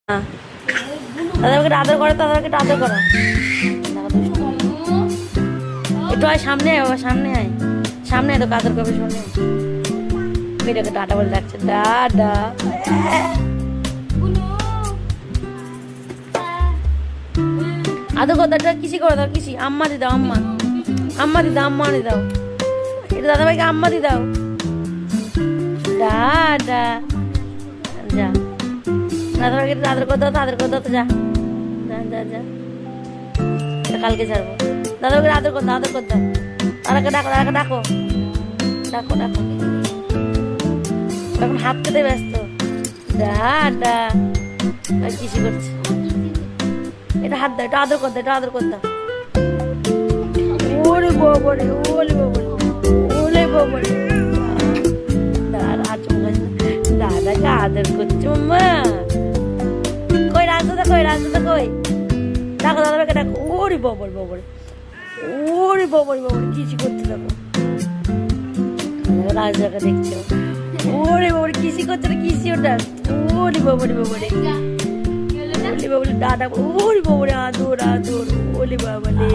দাদাকে আদর করে, দাদাকে আদর করো। একটু আয় সামনে আয় বাবা, সামনে আয়, সামনে আয়, তোকে আদর করবে সামনে। মেয়েটাকে টাটা বলে ডাকছে, ডাডা। আদর কথা কিসি করে দাও, কিসি আম্মা দি দাও, আম্মা আম্মা দি দাও, আম্মা দি দাও। এটা দাদা ভাইকে আম্মা দি দাও, ডাডা। যা দাদা ভাইকে আদর করে দাও, আদর করে দাও তো, যা যা যা। কালকে ছাড়বো। দাদা ভাইকে আদর করে দাও, আদর করে দাও। তারাকে ডাকো, তারাকে ডাকো, ডাকো ডাকো। এখন হাত খেতে ব্যস্ত, ডাডা। আর কিসি করছে, এটা হাত দাও, এটা আদর কর দাও, এটা আদর কর দাও। ওরে বাবারে, ওরে বাবারে, ওরে বাবারে। দাদাকে আদর করছো মা। কই রাজদাদা, কই রাজদাদা, কই? ডাকো দাদা ভাইকে ডাকো। ওরে বাবারে বাবারে, ওরে বাবারে বাবারে, কিসি করছে দেখো। রাজদাকে দেখছো, ওরে বাবারে কিসি করছে না, কিসি ওটা। ওরে বাবারে বাবারে, ওরে বাবারে দাদা, ওরে বাবারে আদর আদর, ওরে বাবারে।